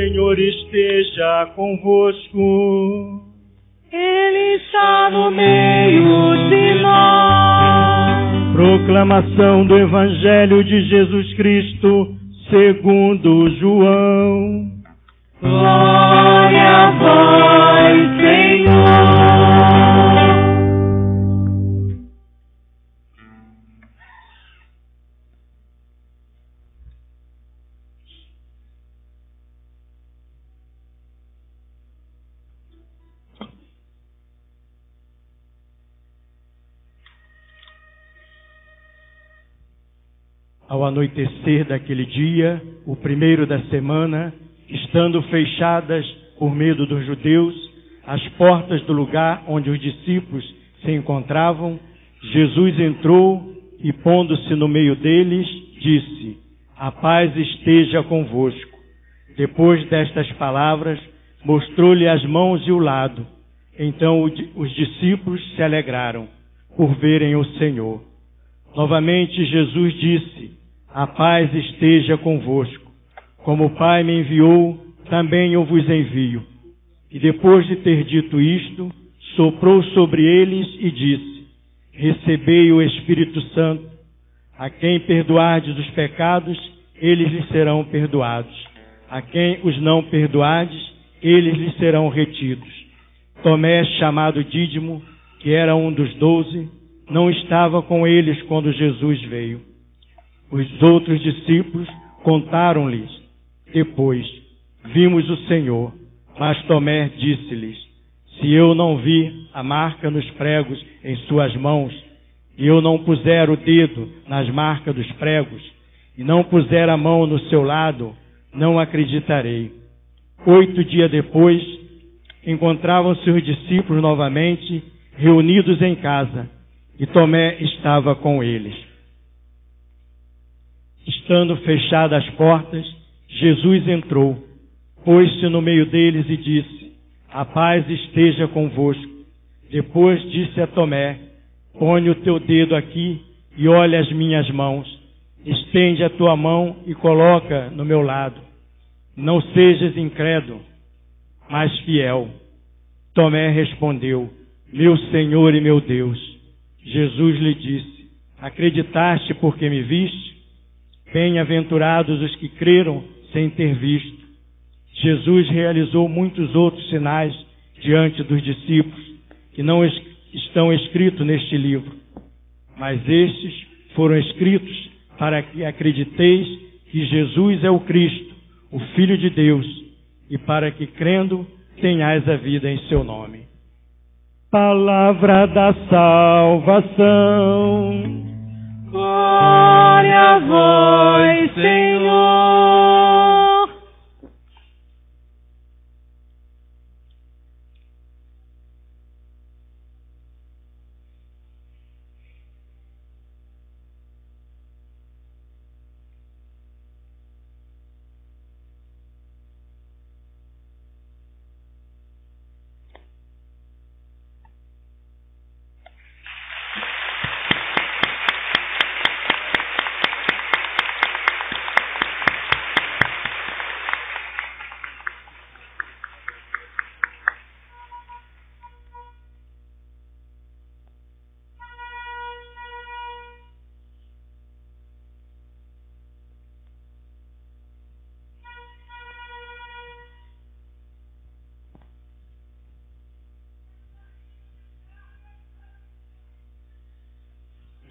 Senhor esteja convosco. Ele está no meio de nós. Proclamação do Evangelho de Jesus Cristo, segundo João. Glória a vós, Senhor. Ao anoitecer daquele dia, o primeiro da semana, estando fechadas, por medo dos judeus, as portas do lugar onde os discípulos se encontravam, Jesus entrou e, pondo-se no meio deles, disse: A paz esteja convosco. Depois destas palavras, mostrou-lhe as mãos e o lado. Então os discípulos se alegraram por verem o Senhor. Novamente Jesus disse: A paz esteja convosco. Como o Pai me enviou, também eu vos envio. E depois de ter dito isto, soprou sobre eles e disse: Recebei o Espírito Santo. A quem perdoardes os pecados, eles lhes serão perdoados. A quem os não perdoardes, eles lhes serão retidos. Tomé, chamado Dídimo, que era um dos 12, não estava com eles quando Jesus veio. Os outros discípulos contaram-lhes depois: Vimos o Senhor. Mas Tomé disse-lhes: Se eu não vir a marca nos pregos em suas mãos, e eu não puser o dedo nas marcas dos pregos, e não puser a mão no seu lado, não acreditarei. 8 dias depois, encontravam-se os discípulos novamente, reunidos em casa, e Tomé estava com eles. Estando fechadas as portas, Jesus entrou, pôs-se no meio deles e disse: A paz esteja convosco. Depois disse a Tomé: Põe o teu dedo aqui e olha as minhas mãos. Estende a tua mão e coloca no meu lado. Não sejas incrédulo, mas fiel. Tomé respondeu: Meu Senhor e meu Deus. Jesus lhe disse: Acreditaste porque me viste? Bem-aventurados os que creram sem ter visto. Jesus realizou muitos outros sinais diante dos discípulos, que não estão escritos neste livro. Mas estes foram escritos para que acrediteis que Jesus é o Cristo, o Filho de Deus, e para que, crendo, tenhais a vida em seu nome. Palavra da salvação. Glória a vós, Senhor.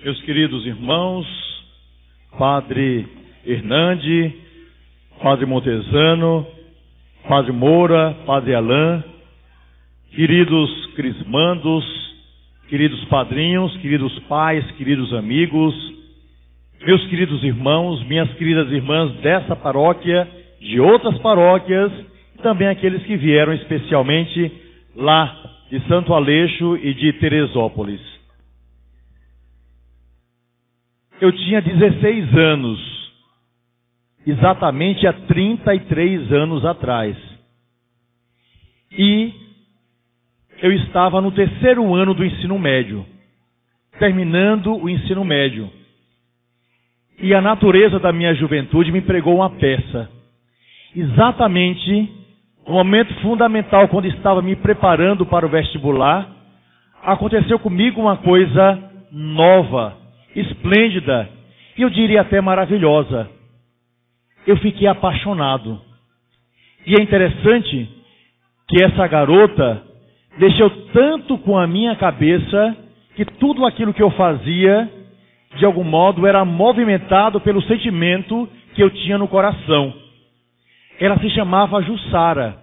Meus queridos irmãos, Padre Hernande, Padre Montezano, Padre Moura, Padre Alain, queridos crismandos, queridos padrinhos, queridos pais, queridos amigos, meus queridos irmãos, minhas queridas irmãs dessa paróquia, de outras paróquias, e também aqueles que vieram especialmente lá de Santo Aleixo e de Teresópolis. Eu tinha 16 anos, exatamente há 33 anos atrás. E eu estava no 3º ano do ensino médio, terminando o ensino médio. E a natureza da minha juventude me pregou uma peça. exatamente no momento fundamental, quando estava me preparando para o vestibular, aconteceu comigo uma coisa nova, esplêndida, e eu diria até maravilhosa. Eu fiquei apaixonado. E é interessante que essa garota mexeu tanto com a minha cabeça que tudo aquilo que eu fazia, de algum modo, era movimentado pelo sentimento que eu tinha no coração. Ela se chamava Jussara.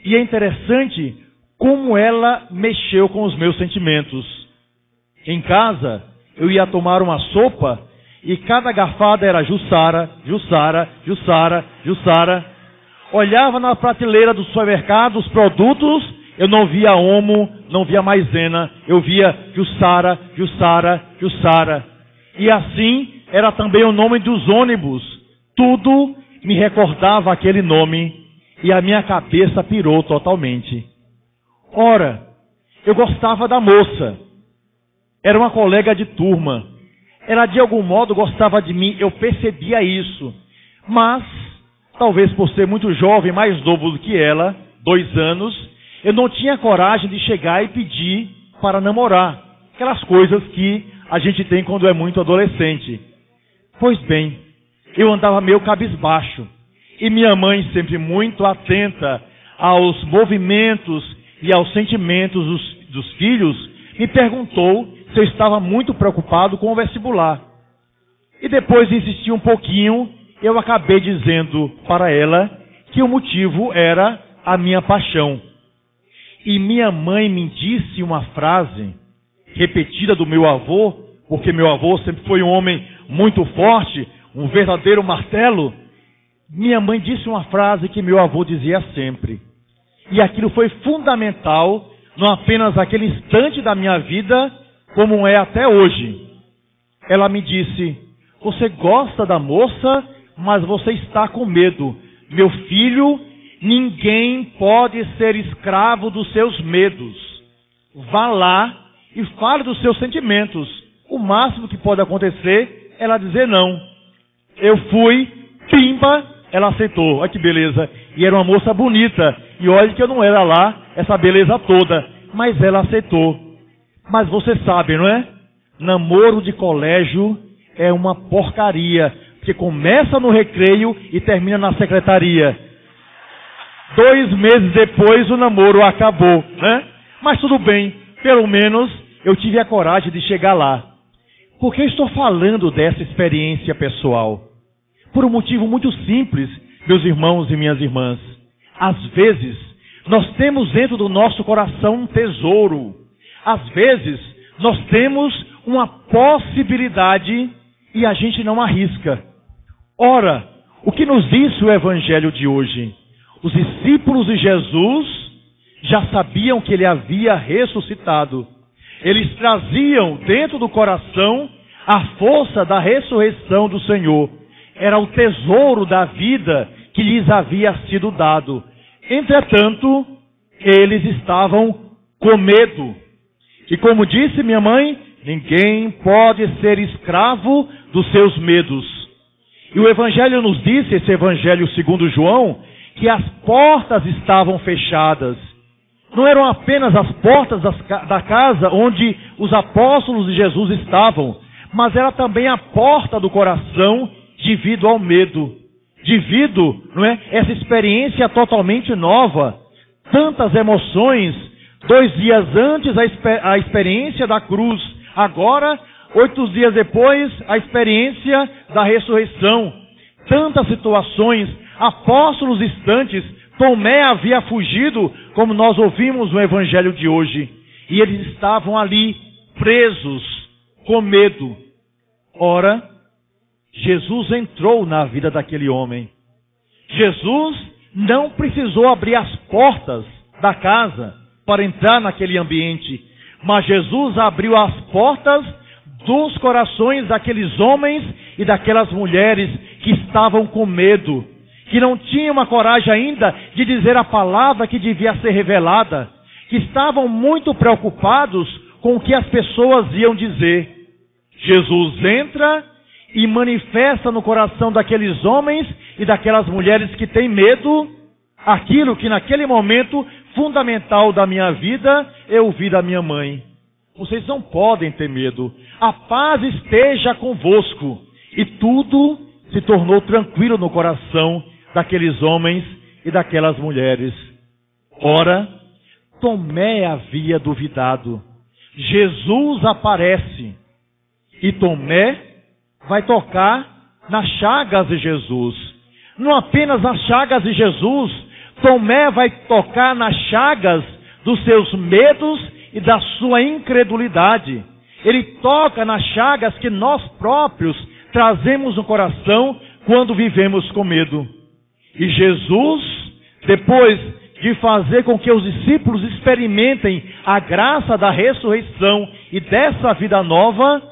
E é interessante como ela mexeu com os meus sentimentos. Em casa, eu ia tomar uma sopa e cada garfada era Jussara, Jussara, Jussara, Jussara. Olhava na prateleira do supermercado os produtos, eu não via Omo, não via Maisena, eu via Jussara, Jussara, Jussara. E assim era também o nome dos ônibus. Tudo me recordava aquele nome e a minha cabeça pirou totalmente. Ora, eu gostava da moça. Era uma colega de turma. Ela de algum modo gostava de mim, eu percebia isso. Mas, talvez por ser muito jovem, mais novo do que ela, 2 anos, eu não tinha coragem de chegar e pedir para namorar. Aquelas coisas que a gente tem quando é muito adolescente. Pois bem, eu andava meio cabisbaixo. E minha mãe, sempre muito atenta aos movimentos e aos sentimentos dos filhos, me perguntou se eu estava muito preocupado com o vestibular. E depois de insistir um pouquinho, eu acabei dizendo para ela que o motivo era a minha paixão. E minha mãe me disse uma frase repetida do meu avô, porque meu avô sempre foi um homem muito forte, um verdadeiro martelo. Minha mãe disse uma frase que meu avô dizia sempre. E aquilo foi fundamental, não apenas naquele instante da minha vida, como é até hoje. Ela me disse: você gosta da moça, mas você está com medo. Meu filho, ninguém pode ser escravo dos seus medos. Vá lá e fale dos seus sentimentos. O máximo que pode acontecer é ela dizer não. Eu fui, pimba, ela aceitou. Olha que beleza. E era uma moça bonita. E olha que eu não era lá essa beleza toda. Mas ela aceitou. Mas você sabe, não é? Namoro de colégio é uma porcaria. Porque começa no recreio e termina na secretaria. 2 meses depois o namoro acabou, né? Mas tudo bem. Pelo menos eu tive a coragem de chegar lá. Por que eu estou falando dessa experiência pessoal? Por um motivo muito simples, meus irmãos e minhas irmãs. Às vezes, nós temos dentro do nosso coração um tesouro. Às vezes, nós temos uma possibilidade e a gente não arrisca. Ora, o que nos diz o Evangelho de hoje? Os discípulos de Jesus já sabiam que ele havia ressuscitado. Eles traziam dentro do coração a força da ressurreição do Senhor. Era o tesouro da vida que lhes havia sido dado. Entretanto, eles estavam com medo. E como disse minha mãe, ninguém pode ser escravo dos seus medos. E o Evangelho nos disse, esse Evangelho segundo João, que as portas estavam fechadas. Não eram apenas as portas da casa onde os apóstolos de Jesus estavam, mas era também a porta do coração devido ao medo. Devido, não é, essa experiência totalmente nova. Tantas emoções, 2 dias antes a experiência da cruz. Agora, 8 dias depois, a experiência da ressurreição. Tantas situações, apóstolos distantes. Tomé havia fugido, como nós ouvimos no Evangelho de hoje. E eles estavam ali, presos, com medo. Ora, Jesus entrou na vida daquele homem. Jesus não precisou abrir as portas da casa para entrar naquele ambiente. Mas Jesus abriu as portas dos corações daqueles homens e daquelas mulheres que estavam com medo, que não tinham uma coragem ainda de dizer a palavra que devia ser revelada, que estavam muito preocupados com o que as pessoas iam dizer. Jesus entra e manifesta no coração daqueles homens e daquelas mulheres que têm medo, aquilo que naquele momento fundamental da minha vida eu ouvi da minha mãe. Vocês não podem ter medo. A paz esteja convosco. E tudo se tornou tranquilo no coração daqueles homens e daquelas mulheres. Ora, Tomé havia duvidado. Jesus aparece. E Tomé vai tocar nas chagas de Jesus. Não apenas nas chagas de Jesus, Tomé vai tocar nas chagas dos seus medos e da sua incredulidade. Ele toca nas chagas que nós próprios trazemos no coração quando vivemos com medo. E Jesus, depois de fazer com que os discípulos experimentem a graça da ressurreição e dessa vida nova,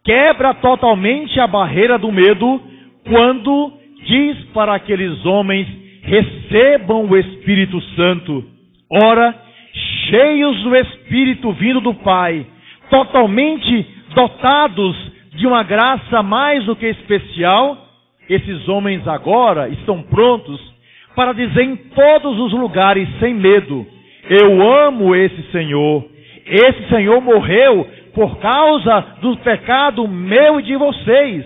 quebra totalmente a barreira do medo quando diz para aqueles homens: recebam o Espírito Santo. Ora, cheios do Espírito vindo do Pai, totalmente dotados de uma graça mais do que especial, esses homens agora estão prontos para dizer em todos os lugares, sem medo: eu amo esse Senhor. Esse Senhor morreu por causa do pecado meu e de vocês.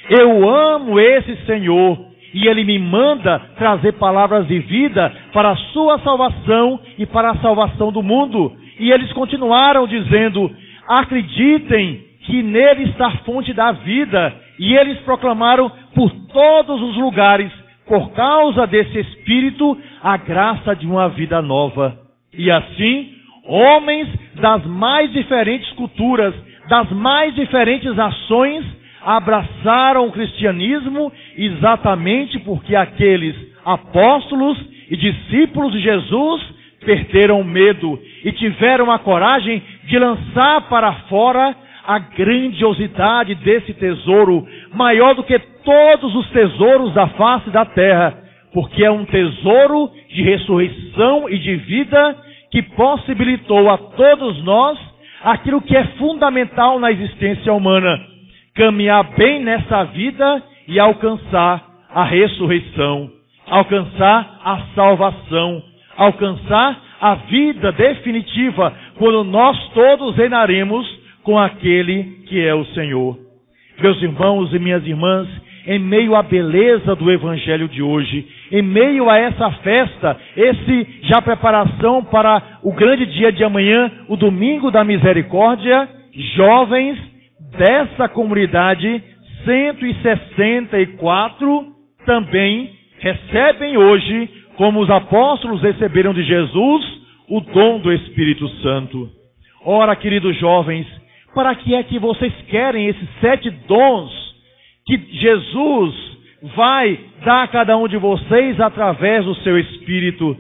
Eu amo esse Senhor. E Ele me manda trazer palavras de vida para a sua salvação e para a salvação do mundo. E eles continuaram dizendo: acreditem que nele está a fonte da vida. E eles proclamaram por todos os lugares, por causa desse Espírito, a graça de uma vida nova. E assim, homens das mais diferentes culturas, das mais diferentes nações, abraçaram o cristianismo exatamente porque aqueles apóstolos e discípulos de Jesus perderam o medo e tiveram a coragem de lançar para fora a grandiosidade desse tesouro, maior do que todos os tesouros da face da terra, porque é um tesouro de ressurreição e de vida que possibilitou a todos nós aquilo que é fundamental na existência humana: caminhar bem nessa vida e alcançar a ressurreição, alcançar a salvação, alcançar a vida definitiva, quando nós todos reinaremos com aquele que é o Senhor. Meus irmãos e minhas irmãs, em meio à beleza do Evangelho de hoje, em meio a essa festa, já preparação para o grande dia de amanhã, o Domingo da Misericórdia, jovens dessa comunidade 164 também recebem hoje, como os apóstolos receberam de Jesus, o dom do Espírito Santo. Ora, queridos jovens, para que é que vocês querem esses 7 dons que Jesus vai dar a cada um de vocês através do seu Espírito?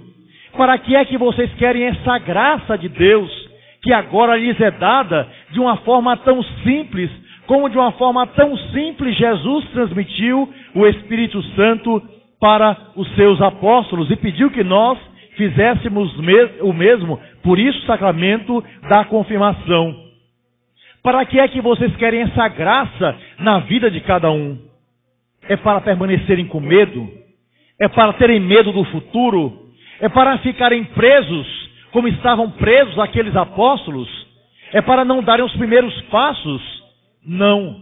Para que é que vocês querem essa graça de Deus, que agora lhes é dada de uma forma tão simples, como de uma forma tão simples Jesus transmitiu o Espírito Santo para os seus apóstolos e pediu que nós fizéssemos o mesmo, por isso o sacramento da confirmação. Para que é que vocês querem essa graça na vida de cada um? É para permanecerem com medo? É para terem medo do futuro? É para ficarem presos, como estavam presos aqueles apóstolos? É para não darem os primeiros passos? Não.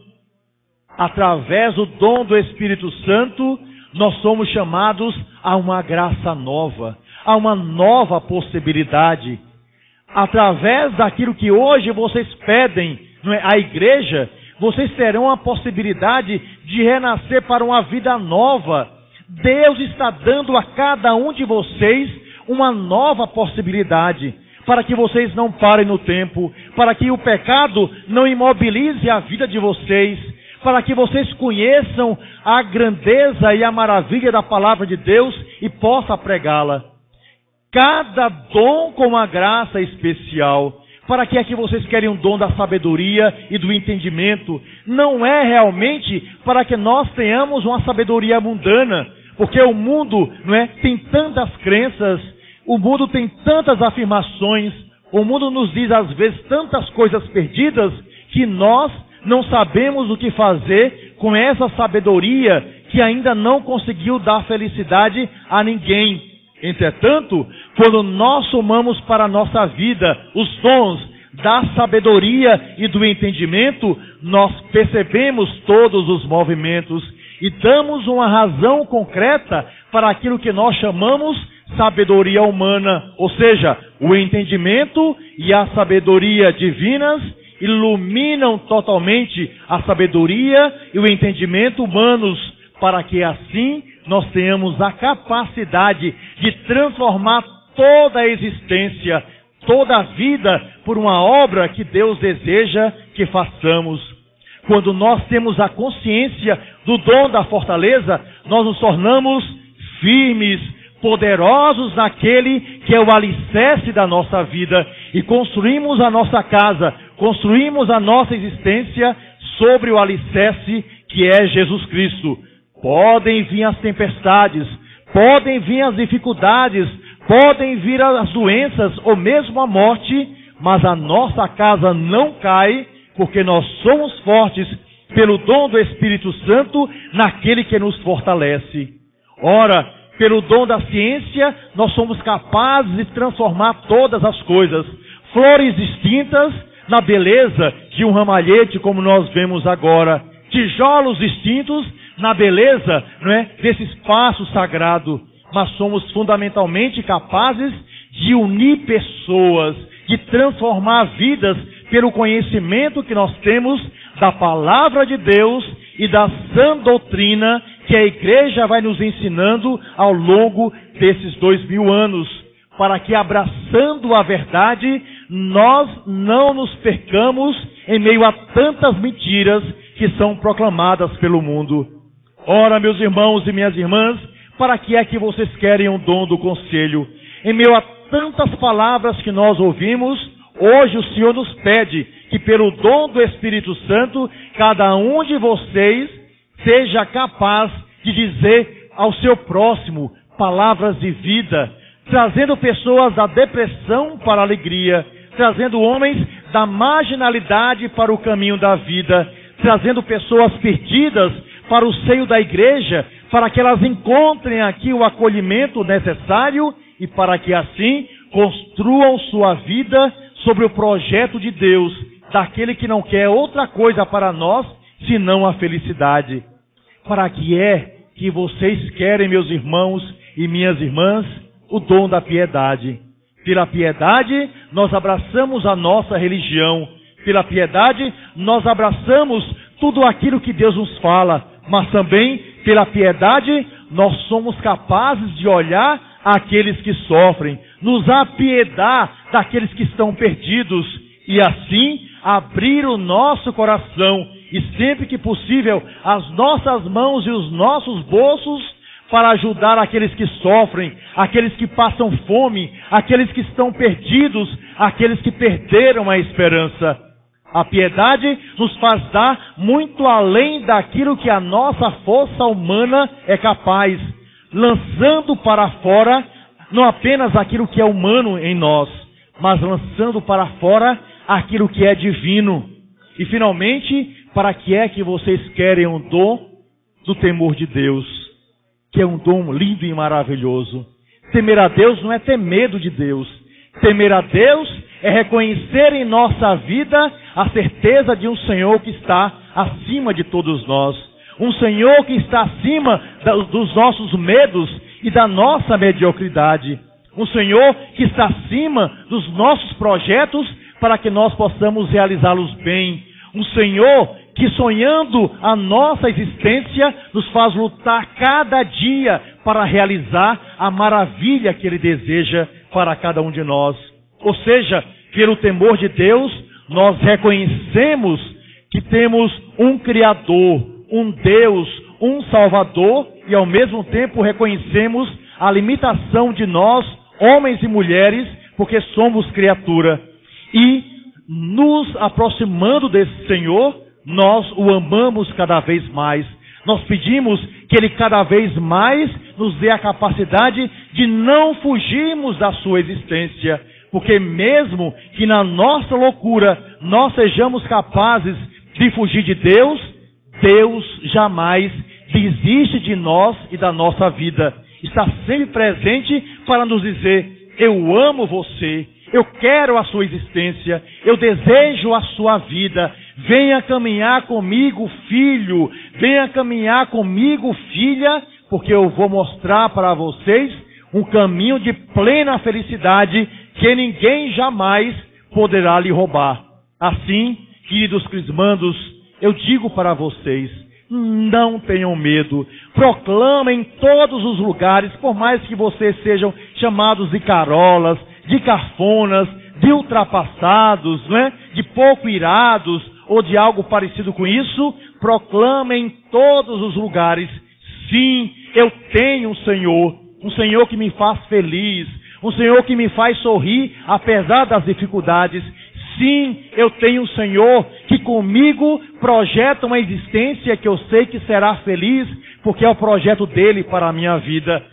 Através do dom do Espírito Santo, nós somos chamados a uma graça nova, a uma nova possibilidade. Através daquilo que hoje vocês pedem à igreja, vocês terão a possibilidade de renascer para uma vida nova. Deus está dando a cada um de vocês uma nova possibilidade, para que vocês não parem no tempo, para que o pecado não imobilize a vida de vocês, para que vocês conheçam a grandeza e a maravilha da palavra de Deus e possam pregá-la. Cada dom com uma graça especial. Para que é que vocês querem um dom da sabedoria e do entendimento? Não é realmente para que nós tenhamos uma sabedoria mundana, porque o mundo, tem tantas crenças, o mundo tem tantas afirmações, o mundo nos diz às vezes tantas coisas perdidas, que nós não sabemos o que fazer com essa sabedoria que ainda não conseguiu dar felicidade a ninguém. Entretanto, quando nós somamos para a nossa vida os dons da sabedoria e do entendimento, nós percebemos todos os movimentos e damos uma razão concreta para aquilo que nós chamamos sabedoria humana, ou seja, o entendimento e a sabedoria divinas iluminam totalmente a sabedoria e o entendimento humanos, para que assim nós tenhamos a capacidade de transformar toda a existência, toda a vida, por uma obra que Deus deseja que façamos. Quando nós temos a consciência do dom da fortaleza, nós nos tornamos firmes, poderosos naquele que é o alicerce da nossa vida, e construímos a nossa casa, construímos a nossa existência sobre o alicerce que é Jesus Cristo. Podem vir as tempestades, podem vir as dificuldades, podem vir as doenças ou mesmo a morte, mas a nossa casa não cai, porque nós somos fortes pelo dom do Espírito Santo naquele que nos fortalece. Ora, pelo dom da ciência, nós somos capazes de transformar todas as coisas, flores distintas na beleza de um ramalhete, como nós vemos agora, tijolos distintos na beleza, não é, desse espaço sagrado. Mas somos fundamentalmente capazes de unir pessoas, de transformar vidas pelo conhecimento que nós temos da palavra de Deus e da sã doutrina que a igreja vai nos ensinando ao longo desses 2000 anos, para que, abraçando a verdade, nós não nos percamos em meio a tantas mentiras que são proclamadas pelo mundo. Ora, meus irmãos e minhas irmãs, para que é que vocês querem o dom do conselho? Em meio a tantas palavras que nós ouvimos, hoje o Senhor nos pede que, pelo dom do Espírito Santo, cada um de vocês seja capaz de dizer ao seu próximo palavras de vida, trazendo pessoas da depressão para a alegria, trazendo homens da marginalidade para o caminho da vida, trazendo pessoas perdidas para o seio da igreja, para que elas encontrem aqui o acolhimento necessário e para que assim construam sua vida sobre o projeto de Deus, daquele que não quer outra coisa para nós senão a felicidade. Para que é que vocês querem, meus irmãos e minhas irmãs, o dom da piedade? Pela piedade nós abraçamos a nossa religião, pela piedade nós abraçamos tudo aquilo que Deus nos fala, mas também pela piedade nós somos capazes de olhar aqueles que sofrem, nos apiedar daqueles que estão perdidos e assim abrir o nosso coração e sempre que possível as nossas mãos e os nossos bolsos para ajudar aqueles que sofrem, aqueles que passam fome, aqueles que estão perdidos, aqueles que perderam a esperança. A piedade nos faz dar muito além daquilo que a nossa força humana é capaz, lançando para fora não apenas aquilo que é humano em nós, mas lançando para fora aquilo que é divino. E finalmente, para que é que vocês querem um dom do temor de Deus, que é um dom lindo e maravilhoso? Temer a Deus não é ter medo de Deus. Temer a Deus é reconhecer em nossa vida a certeza de um Senhor que está acima de todos nós. Um Senhor que está acima dos nossos medos e da nossa mediocridade. Um Senhor que está acima dos nossos projetos para que nós possamos realizá-los bem. Um Senhor que, sonhando a nossa existência, nos faz lutar cada dia para realizar a maravilha que Ele deseja para cada um de nós. Ou seja, pelo temor de Deus, nós reconhecemos que temos um Criador, um Deus, um Salvador, e ao mesmo tempo reconhecemos a limitação de nós, homens e mulheres, porque somos criatura. E nos aproximando desse Senhor, nós o amamos cada vez mais. Nós pedimos que Ele cada vez mais nos dê a capacidade de não fugirmos da sua existência, porque mesmo que na nossa loucura nós sejamos capazes de fugir de Deus, Deus jamais desiste de nós e da nossa vida. Está sempre presente para nos dizer: eu amo você, eu quero a sua existência, eu desejo a sua vida. Venha caminhar comigo, filho, venha caminhar comigo, filha, porque eu vou mostrar para vocês um caminho de plena felicidade que ninguém jamais poderá lhe roubar. Assim, queridos crismandos, eu digo para vocês: não tenham medo, proclamem em todos os lugares, por mais que vocês sejam chamados de carolas, de cafonas, de ultrapassados, né? De pouco irados, ou de algo parecido com isso, proclamem em todos os lugares: sim, eu tenho um Senhor que me faz feliz, um Senhor que me faz sorrir apesar das dificuldades. Sim, eu tenho um Senhor que comigo projeta uma existência que eu sei que será feliz, porque é o projeto dele para a minha vida.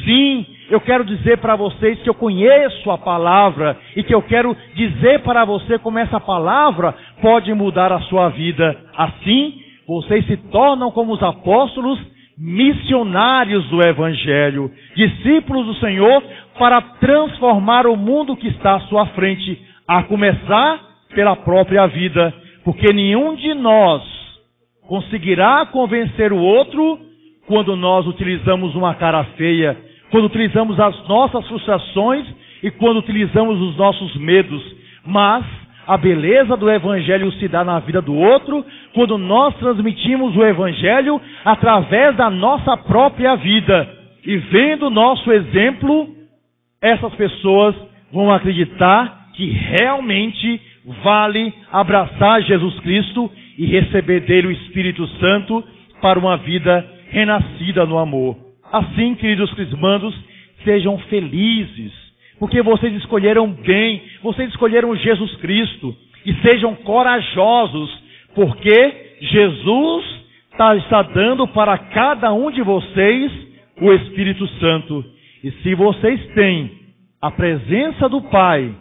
Sim, eu quero dizer para vocês que eu conheço a palavra e que eu quero dizer para você como essa palavra pode mudar a sua vida. Assim, vocês se tornam como os apóstolos, missionários do Evangelho, discípulos do Senhor para transformar o mundo que está à sua frente, a começar pela própria vida, porque nenhum de nós conseguirá convencer o outro quando nós utilizamos uma cara feia, quando utilizamos as nossas frustrações e quando utilizamos os nossos medos. Mas a beleza do Evangelho se dá na vida do outro quando nós transmitimos o Evangelho através da nossa própria vida. E vendo o nosso exemplo, essas pessoas vão acreditar que realmente vale abraçar Jesus Cristo e receber dele o Espírito Santo para uma vida renascida no amor. Assim, queridos crismandos, sejam felizes, porque vocês escolheram bem, vocês escolheram Jesus Cristo, e sejam corajosos, porque Jesus está dando para cada um de vocês o Espírito Santo. E se vocês têm a presença do Pai,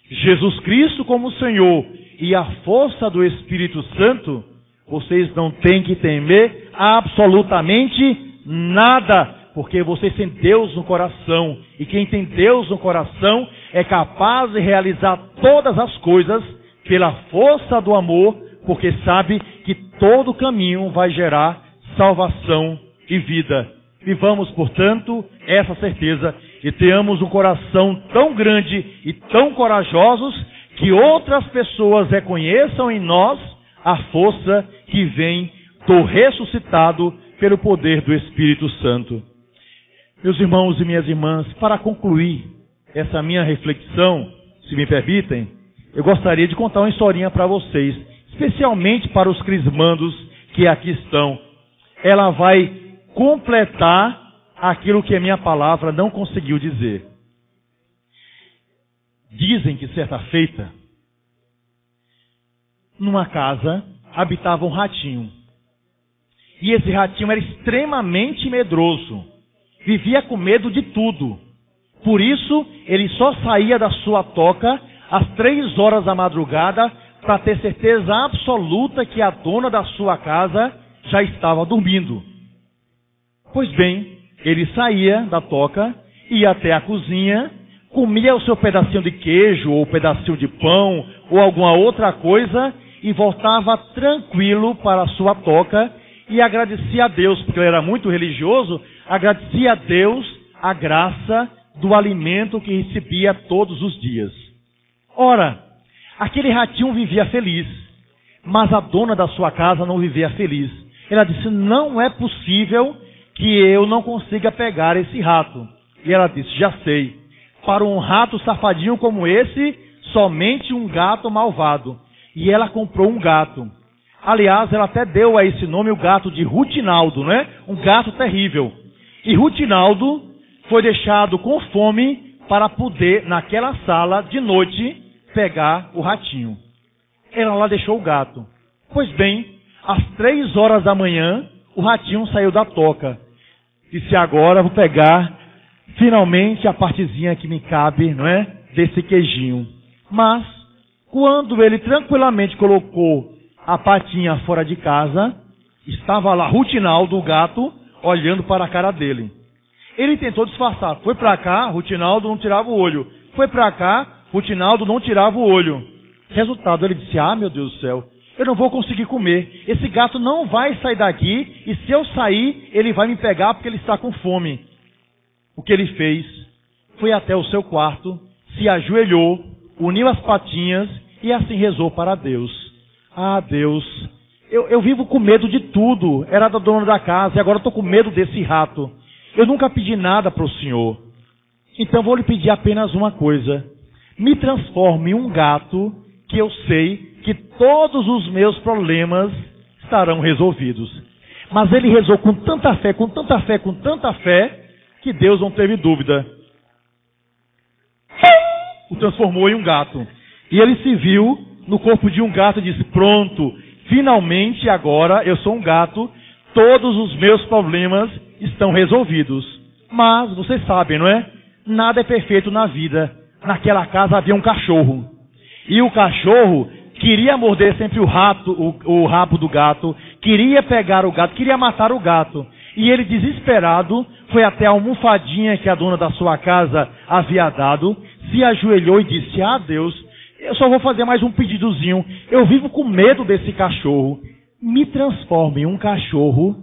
Jesus Cristo como Senhor e a força do Espírito Santo, vocês não têm que temer absolutamente nada, porque vocês têm Deus no coração, e quem tem Deus no coração é capaz de realizar todas as coisas pela força do amor, porque sabe que todo caminho vai gerar salvação e vida. Vivamos, portanto, essa certeza e tenhamos um coração tão grande e tão corajosos que outras pessoas reconheçam em nós a força que vem do ressuscitado pelo poder do Espírito Santo. Meus irmãos e minhas irmãs, para concluir essa minha reflexão, se me permitem, eu gostaria de contar uma historinha para vocês, especialmente para os crismandos que aqui estão. Ela vai completar aquilo que a minha palavra não conseguiu dizer. Dizem que certa feita, numa casa, habitava um ratinho. E esse ratinho era extremamente medroso. Vivia com medo de tudo. Por isso, ele só saía da sua toca às 3 horas da madrugada para ter certeza absoluta que a dona da sua casa já estava dormindo. Pois bem, ele saía da toca, ia até a cozinha, comia o seu pedacinho de queijo, ou pedacinho de pão, ou alguma outra coisa, e voltava tranquilo para a sua toca e agradecia a Deus, porque ele era muito religioso, agradecia a Deus a graça do alimento que recebia todos os dias. Ora, aquele ratinho vivia feliz, mas a dona da sua casa não vivia feliz. Ela disse: não é possível que eu não consiga pegar esse rato. E ela disse: já sei, para um rato safadinho como esse, somente um gato malvado. E ela comprou um gato. Aliás, ela até deu a esse nome o gato de Rutinaldo, né? Um gato terrível. E Rutinaldo foi deixado com fome para poder, naquela sala, de noite, pegar o ratinho. Ela lá deixou o gato. Pois bem, às 3 horas da manhã, o ratinho saiu da toca. Disse: agora vou pegar finalmente a partezinha que me cabe, não é? Desse queijinho. Mas, quando ele tranquilamente colocou a patinha fora de casa, Estava lá Rutinaldo, o gato, olhando para a cara dele. Ele tentou disfarçar. Foi para cá, Rutinaldo não tirava o olho. Foi para cá, Rutinaldo não tirava o olho. Resultado, ele disse, meu Deus do céu, eu não vou conseguir comer. Esse gato não vai sair daqui, e se eu sair, ele vai me pegar porque ele está com fome. O que ele fez foi até o seu quarto, se ajoelhou, uniu as patinhas e assim rezou para Deus. Deus, eu vivo com medo de tudo. Era da dona da casa e agora estou com medo desse rato. Eu nunca pedi nada para o Senhor. Então vou lhe pedir apenas uma coisa. Me transforme em um gato que eu sei que todos os meus problemas estarão resolvidos. Mas ele rezou com tanta fé, com tanta fé, com tanta fé, que Deus não teve dúvida. O transformou em um gato. E ele se viu no corpo de um gato e disse, pronto, finalmente agora eu sou um gato, todos os meus problemas estão resolvidos. Mas, vocês sabem, não é? Nada é perfeito na vida. Naquela casa havia um cachorro. E o cachorro queria morder sempre o rabo do gato, queria pegar o gato, queria matar o gato. E ele, desesperado, foi até a almofadinha que a dona da sua casa havia dado, se ajoelhou e disse, Deus, eu só vou fazer mais um pedidozinho. Eu vivo com medo desse cachorro. Me transforme em um cachorro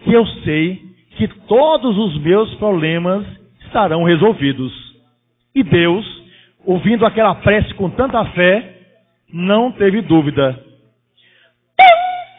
que eu sei que todos os meus problemas estarão resolvidos. E Deus, ouvindo aquela prece com tanta fé, não teve dúvida.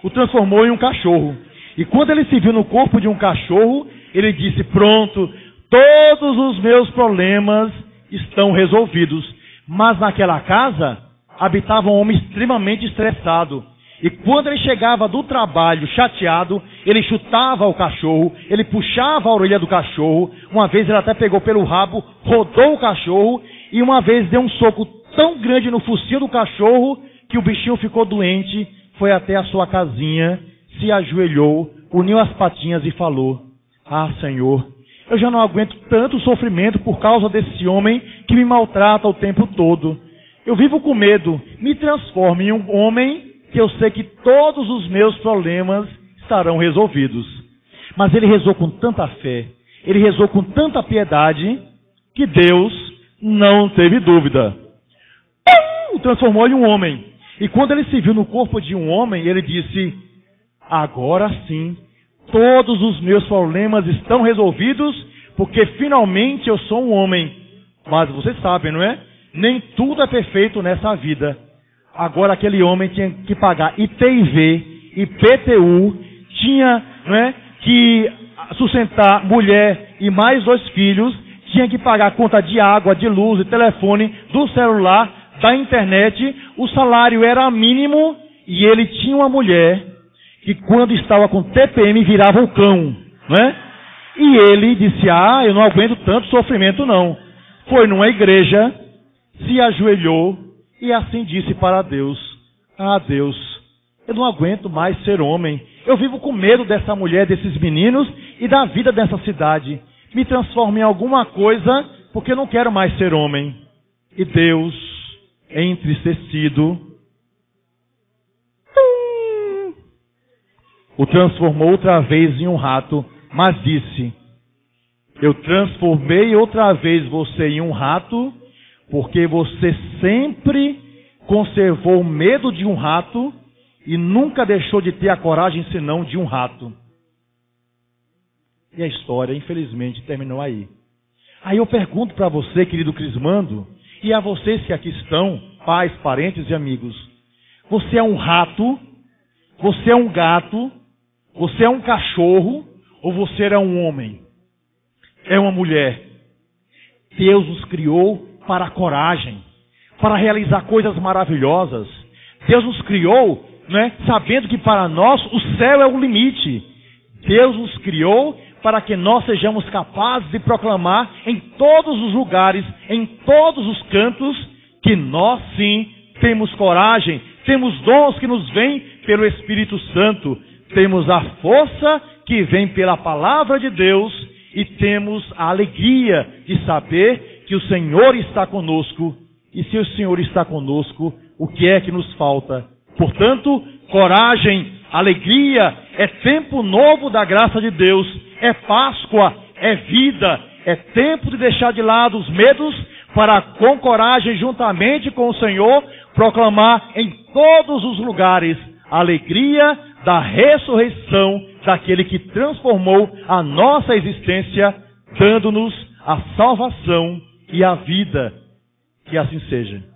O transformou em um cachorro. E quando ele se viu no corpo de um cachorro, ele disse, pronto, todos os meus problemas estão resolvidos. Mas naquela casa habitava um homem extremamente estressado. E quando ele chegava do trabalho chateado, ele chutava o cachorro, ele puxava a orelha do cachorro. Uma vez ele até pegou pelo rabo, rodou o cachorro e uma vez deu um soco tão grande no focinho do cachorro que o bichinho ficou doente, foi até a sua casinha, se ajoelhou, uniu as patinhas e falou, Senhor, eu já não aguento tanto sofrimento por causa desse homem que me maltrata o tempo todo. Eu vivo com medo, me transforme em um homem que eu sei que todos os meus problemas estarão resolvidos. Mas ele rezou com tanta fé, ele rezou com tanta piedade, que Deus não teve dúvida. O transformou em um homem. E quando ele se viu no corpo de um homem, ele disse, agora sim, todos os meus problemas estão resolvidos, porque finalmente eu sou um homem. Mas vocês sabem, não é? Nem tudo é perfeito nessa vida. Agora aquele homem tinha que pagar IPIV, IPTU, tinha, não é, que sustentar mulher e mais 2 filhos, tinha que pagar conta de água, de luz, de telefone, do celular, da internet. O salário era mínimo e ele tinha uma mulher que quando estava com TPM virava o cão, não é? E ele disse, eu não aguento tanto sofrimento não. Foi numa igreja, se ajoelhou e assim disse para Deus, Deus, eu não aguento mais ser homem. Eu vivo com medo dessa mulher, desses meninos e da vida dessa cidade. Me transforme em alguma coisa, porque eu não quero mais ser homem. E Deus, entristecido, o transformou outra vez em um rato, mas disse, eu transformei outra vez você em um rato, porque você sempre conservou medo de um rato e nunca deixou de ter a coragem senão de um rato. E a história, infelizmente, terminou aí. Aí eu pergunto para você, querido Crismando, e a vocês que aqui estão, pais, parentes e amigos, você é um rato? Você é um gato? Você é um cachorro? Ou você é um homem? É uma mulher? Deus nos criou para a coragem, para realizar coisas maravilhosas. Deus nos criou, né, sabendo que para nós o céu é o limite. Deus nos criou para que nós sejamos capazes de proclamar em todos os lugares, em todos os cantos, que nós sim temos coragem, temos dons que nos vêm pelo Espírito Santo, temos a força que vem pela palavra de Deus e temos a alegria de saber que o Senhor está conosco. E se o Senhor está conosco, o que é que nos falta? Portanto, coragem, Alegria é tempo novo da graça de Deus, é Páscoa, é vida, é tempo de deixar de lado os medos para, com coragem, juntamente com o Senhor, proclamar em todos os lugares a alegria da ressurreição daquele que transformou a nossa existência, dando-nos a salvação e a vida. Que assim seja.